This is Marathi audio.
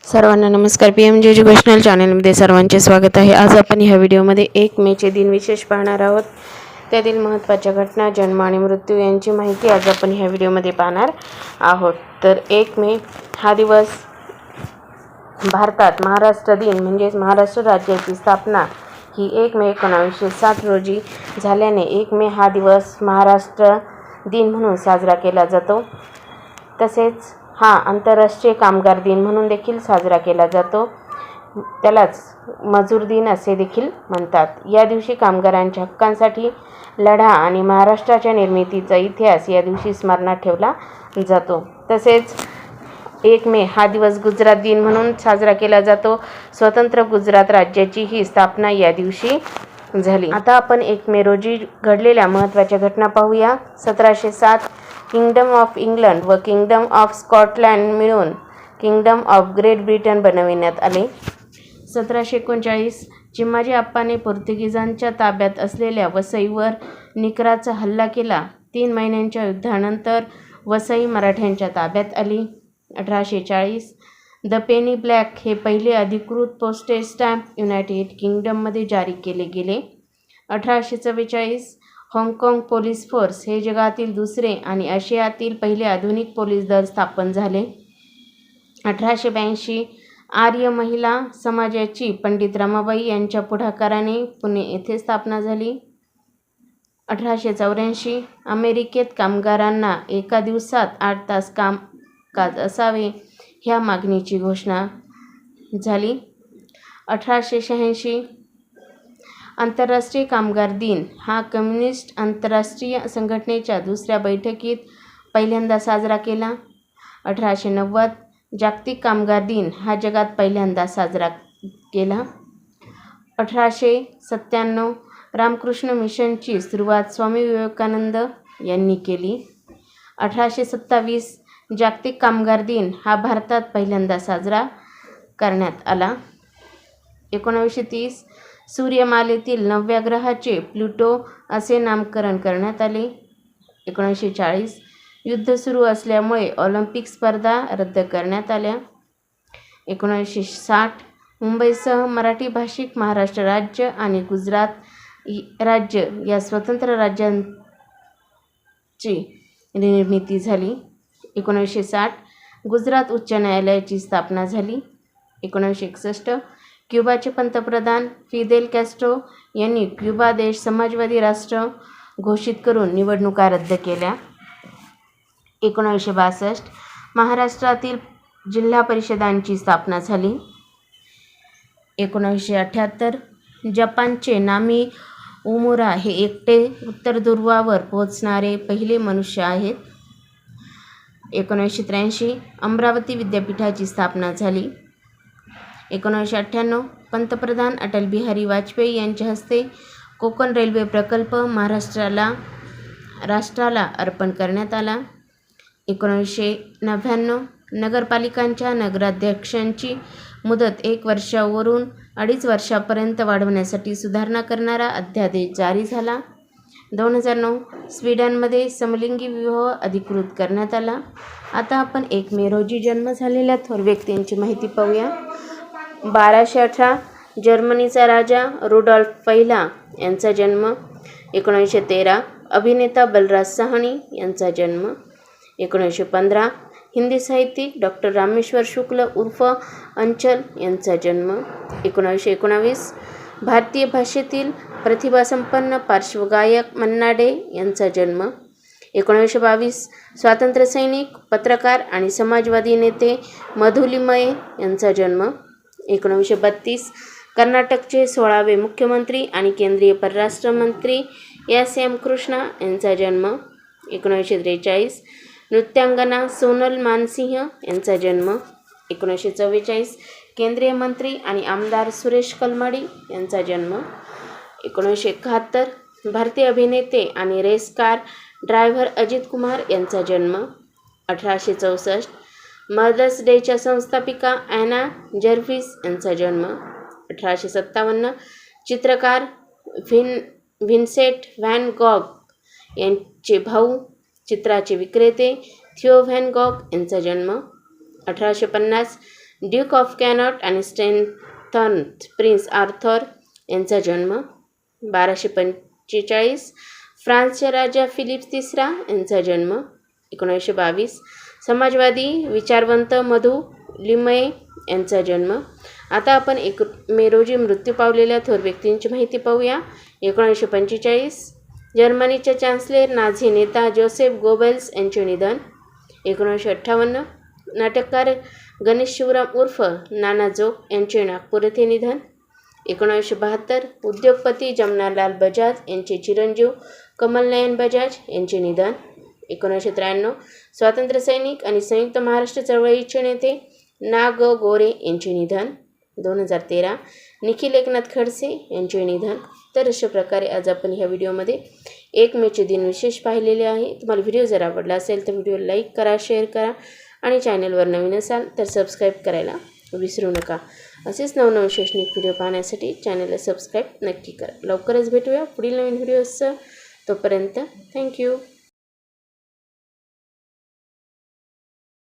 सर्वांना नमस्कार. PMJ एज्युकेशनल चॅनलमध्ये सर्वांचे स्वागत आहे. आज आपण ह्या व्हिडिओमध्ये 1 मेचे दिन विशेष पाहणार आहोत. त्यातील महत्त्वाच्या घटना, जन्म आणि मृत्यू यांची माहिती आज आपण ह्या व्हिडिओमध्ये पाहणार आहोत. तर 1 मे हा दिवस भारतात महाराष्ट्र दिन म्हणजेच महाराष्ट्र राज्याची स्थापना ही 1 मे 1960 रोजी झाल्याने 1 मे हा दिवस महाराष्ट्र दिन म्हणून साजरा केला जातो. तसेच हा आंतरराष्ट्रीय कामगार दिन म्हणून देखील साजरा केला जातो. त्यालाच मजूर दिन असे देखील म्हणतात. या दिवशी कामगारांच्या हक्कांसाठी लढा आणि महाराष्ट्राच्या निर्मितीचा इतिहास या दिवशी स्मरणात ठेवला जातो. तसेच 1 मे हा दिवस गुजरात दिन म्हणून साजरा केला जातो. स्वतंत्र गुजरात राज्याची ही स्थापना या दिवशी झाली. आता आपण 1 मे रोजी घडलेल्या महत्त्वाच्या घटना पाहूया. 1707 किंगडम ऑफ इंग्लंड व किंगडम ऑफ स्कॉटलंड मिळून किंगडम ऑफ ग्रेट ब्रिटन बनविण्यात आले. 1739 चिमाजी अप्पाने पोर्तुगीजांच्या ताब्यात असलेल्या वसईवर निकराचा हल्ला केला. 3 महिन्यांच्या युद्धानंतर वसई मराठ्यांच्या ताब्यात आली. 1840 द पेनी ब्लॅक हे पहिले अधिकृत पोस्टेज स्टॅम्प युनायटेड किंगडममध्ये जारी केले गेले. 1844 हाँगकाँग पोलीस फोर्स हे जगातील दुसरे आणि आशियातील पहिले आधुनिक पोलीस दल स्थापन झाले. 1882 आर्य महिला समाजाची पंडित रमाबाई यांच्या पुढाकाराने पुणे येथे स्थापना झाली. 1884 अमेरिकेत कामगारांना एका दिवसात 8 तास कामकाज असावे ह्या मागणीची घोषणा झाली. 1886 आंतरराष्ट्रीय कामगार दिन हा कम्युनिस्ट आंतरराष्ट्रीय संघटनेच्या दुसऱ्या बैठकीत पहिल्यांदा साजरा केला. 1890 जागतिक कामगार दिन हा जगात पहिल्यांदा साजरा केला. 1897 रामकृष्ण मिशनची सुरुवात स्वामी विवेकानंद यांनी केली. 1827 जागतिक कामगार दिन हा भारतात पहिल्यांदा साजरा करण्यात आला. 1930 सूर्यमालेतील 9व्या ग्रहाचे प्लुटो असे नामकरण करण्यात आले. 1940 युद्ध सुरू असल्यामुळे ऑलिम्पिक स्पर्धा रद्द करण्यात आल्या. 1960 मुंबईसह मराठी भाषिक महाराष्ट्र राज्य आणि गुजरात राज्य या स्वतंत्र राज्यांची निर्मिती झाली. 1960 गुजरात उच्च न्यायालयाची स्थापना झाली. 1961 क्युबाचे पंतप्रधान फिदेल कॅस्ट्रो यांनी क्युबा देश समाजवादी राष्ट्र घोषित करून निवडणुका रद्द केल्या. 1962 महाराष्ट्रातील जिल्हा परिषदांची स्थापना झाली. 1978 जपानचे नामी ओमुरा हे एकटे उत्तर ध्रुवावर पोहोचणारे पहिले मनुष्य आहेत. 1983 अमरावती विद्यापीठाची स्थापना झाली. 1998 पंतप्रधान अटल बिहारी वाजपेयी यांच्या हस्ते कोकण रेल्वे प्रकल्प राष्ट्राला अर्पण करण्यात आला. 1999 नगरपालिकांच्या नगराध्यक्षांची मुदत 1 वर्षावरून 2.5 वर्षापर्यंत वाढवण्यासाठी सुधारणा करणारा अध्यादेश जारी झाला. 2009 स्वीडनमध्ये समलिंगी विवाह अधिकृत करण्यात आला. आता आपण 1 मे रोजी जन्म झालेल्या थोर व्यक्तींची माहिती पाहूया. 1218 जर्मनीचा राजा रुडॉल्फ पहिला यांचा जन्म. 1913 अभिनेता बलराज साहनी यांचा जन्म. 1915 हिंदी साहित्यिक डॉक्टर रामेश्वर शुक्ल उर्फ अंचल यांचा जन्म. 1919 भारतीय भाषेतील प्रतिभासंपन्न पार्श्वगायक मन्ना डे यांचा जन्म. 1922 स्वातंत्र्यसैनिक, पत्रकार आणि समाजवादी नेते मधुलिमये यांचा जन्म. 1932 कर्नाटकचे 16वे मुख्यमंत्री आणि केंद्रीय परराष्ट्र मंत्री एस.एम. कृष्णा यांचा जन्म. 1943 नृत्यांगना सोनल मानसिंह यांचा जन्म. 1944 केंद्रीय मंत्री आणि आमदार सुरेश कलमाडी यांचा जन्म. 1971 भारतीय अभिनेते आणि race car driver Ajith Kumar यांचा जन्म. 1864 मदर्स डेच्या संस्थापिका ॲना जर्व्हिस यांचा जन्म. 1857 चित्रकार व्हिन्सेंट व्हॅन गॉग यांचे भाऊ, चित्राचे विक्रेते थिओ व्हॅन गॉग यांचा जन्म. 1850 ड्यूक ऑफ कॅनॉट आणि स्टेनथन प्रिन्स आर्थर यांचा जन्म 1245. फ्रान्सचे राजा फिलिप तिसरा यांचा जन्म 1922. समाजवादी विचारवंत मधु लिमये यांचा जन्म. आता आपण 1 मे रोजी मृत्यू पावलेल्या थोर व्यक्तींची माहिती पाहूया. 1945. जर्मनीचे चान्सलर नाझी नेता जोसेफ गोबेल्स यांचे निधन. 1958. नाटककार गणेश शिवराम उर्फ नाना जोग यांचे नागपूर येथे निधन. 1972. उद्योगपती जमनालाल बजाज यांचे चिरंजीव कमलनयन बजाज यांचे निधन. 1993. स्वातंत्र्यसैनिक आणि संयुक्त महाराष्ट्र चळवळीचे नेते ना ग गोरे यांचे निधन. 2013. निखिल एकनाथ खडसे यांचे निधन. तर अशा प्रकारे आज आपण ह्या व्हिडिओमध्ये 1 मेचे दिन विशेष पाहिलेले आहे. तुम्हाला व्हिडिओ जर आवडला असेल तर व्हिडिओ लाईक करा, शेअर करा आणि चॅनलवर नवीन असाल तर सबस्क्राईब करायला विसरू नका. असेच नवनवीन शैक्षणिक व्हिडिओ पाहण्यासाठी चॅनलला सबस्क्राईब नक्की करा. लवकरच भेटूया पुढील नवीन व्हिडिओसह. तोपर्यंत थँक्यू.